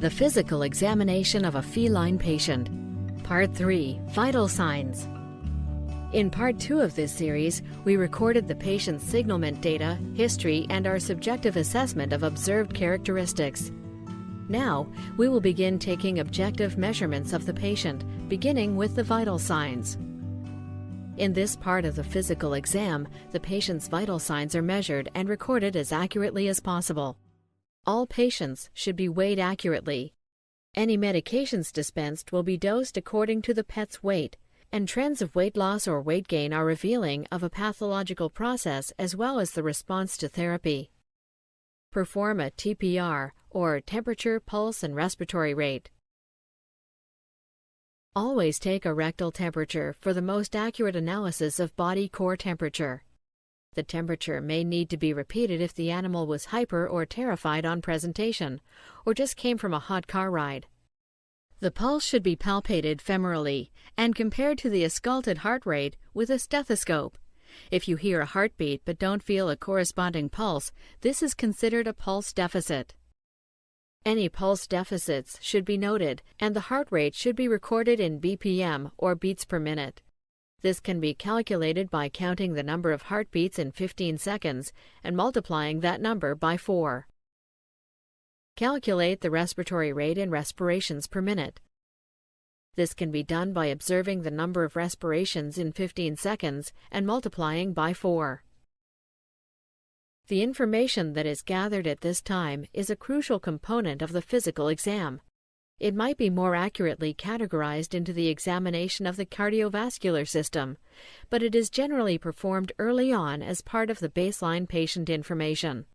The physical examination of a feline patient. Part 3, Vital Signs. In Part 2 of this series, we recorded the patient's signalment data, history, and our subjective assessment of observed characteristics. Now, we will begin taking objective measurements of the patient, beginning with the vital signs. In this part of the physical exam, the patient's vital signs are measured and recorded as accurately as possible. All patients should be weighed accurately. Any medications dispensed will be dosed according to the pet's weight, and trends of weight loss or weight gain are revealing of a pathological process as well as the response to therapy. Perform a TPR, or temperature, pulse, and respiratory rate. Always take a rectal temperature for the most accurate analysis of body core temperature. The temperature may need to be repeated if the animal was hyper or terrified on presentation, or just came from a hot car ride. The pulse should be palpated femorally and compared to the ausculted heart rate with a stethoscope. If you hear a heartbeat but don't feel a corresponding pulse, this is considered a pulse deficit. Any pulse deficits should be noted, and the heart rate should be recorded in BPM, or beats per minute. This can be calculated by counting the number of heartbeats in 15 seconds and multiplying that number by 4. Calculate the respiratory rate in respirations per minute. This can be done by observing the number of respirations in 15 seconds and multiplying by 4. The information that is gathered at this time is a crucial component of the physical exam. It might be more accurately categorized into the examination of the cardiovascular system, but it is generally performed early on as part of the baseline patient information.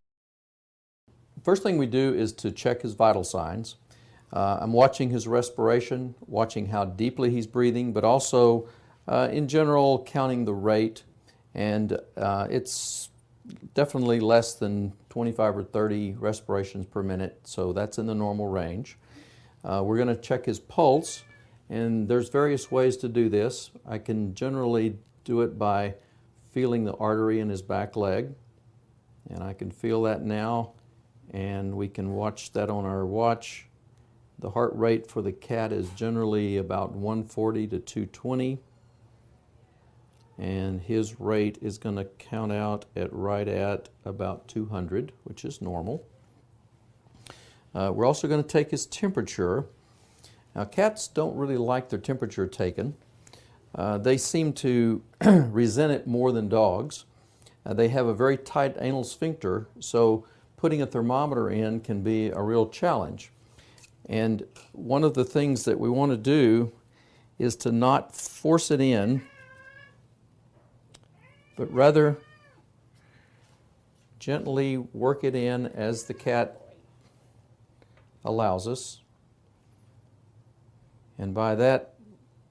First thing we do is to check his vital signs. I'm watching his respiration, watching how deeply he's breathing, but also in general counting the rate, and it's definitely less than 25 or 30 respirations per minute, so that's in the normal range. We're going to check his pulse, and there's various ways to do this. I can generally do it by feeling the artery in his back leg, and I can feel that now, and we can watch that on our watch. The heart rate for the cat is generally about 140 to 220, and his rate is going to count out at right at about 200, which is normal. We're also going to take his temperature. Now, cats don't really like their temperature taken. They seem to resent it more than dogs. They have a very tight anal sphincter, so putting a thermometer in can be a real challenge. And one of the things that we want to do is to not force it in, but rather gently work it in as the cat allows us. And by that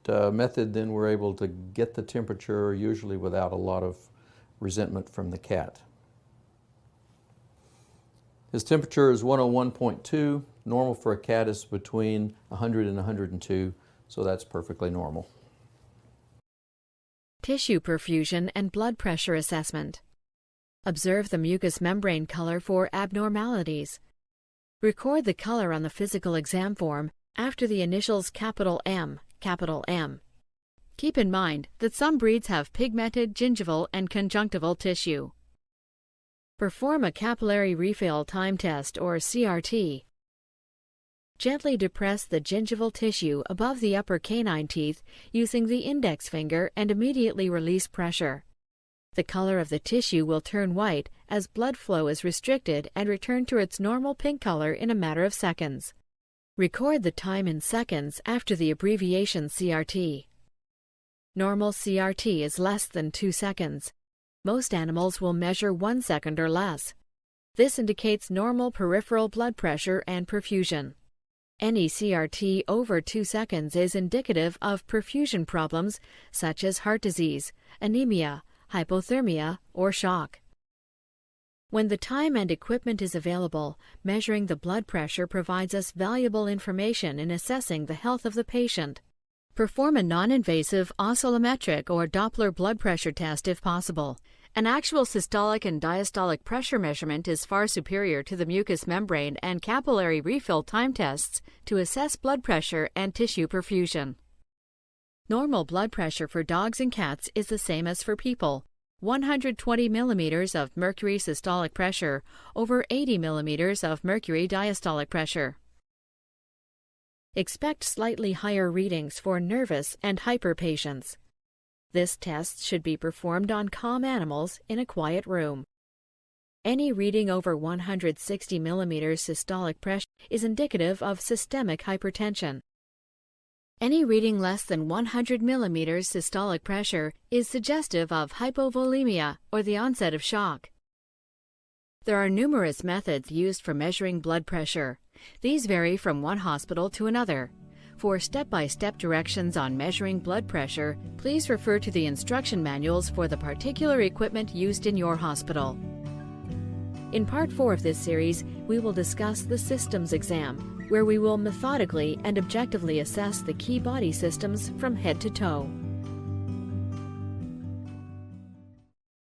method, then we're able to get the temperature usually without a lot of resentment from the cat. His temperature is 101.2. Normal for a cat is between 100 and 102, so that's perfectly normal. Tissue perfusion and blood pressure assessment. Observe the mucous membrane color for abnormalities. Record the color on the physical exam form after the initials capital M, capital M. Keep in mind that some breeds have pigmented gingival and conjunctival tissue. Perform a capillary refill time test, or CRT. Gently depress the gingival tissue above the upper canine teeth using the index finger and immediately release pressure. The color of the tissue will turn white as blood flow is restricted and return to its normal pink color in a matter of seconds. Record the time in seconds after the abbreviation CRT. Normal CRT is less than 2 seconds. Most animals will measure 1 second or less. This indicates normal peripheral blood pressure and perfusion. Any CRT over 2 seconds is indicative of perfusion problems such as heart disease, anemia, hypothermia, or shock. When the time and equipment is available, measuring the blood pressure provides us valuable information in assessing the health of the patient. Perform a non-invasive oscillometric or Doppler blood pressure test if possible, An actual systolic and diastolic pressure measurement is far superior to the mucous membrane and capillary refill time tests to assess blood pressure and tissue perfusion. Normal blood pressure for dogs and cats is the same as for people: 120 millimeters of mercury systolic pressure over 80 millimeters of mercury diastolic pressure. Expect slightly higher readings for nervous and hyper patients. This test should be performed on calm animals in a quiet room. Any reading over 160 millimeters systolic pressure is indicative of systemic hypertension. Any reading less than 100 millimeters systolic pressure is suggestive of hypovolemia or the onset of shock. There are numerous methods used for measuring blood pressure. These vary from one hospital to another. For step-by-step directions on measuring blood pressure, please refer to the instruction manuals for the particular equipment used in your hospital. In Part 4 of this series, we will discuss the systems exam, where we will methodically and objectively assess the key body systems from head to toe.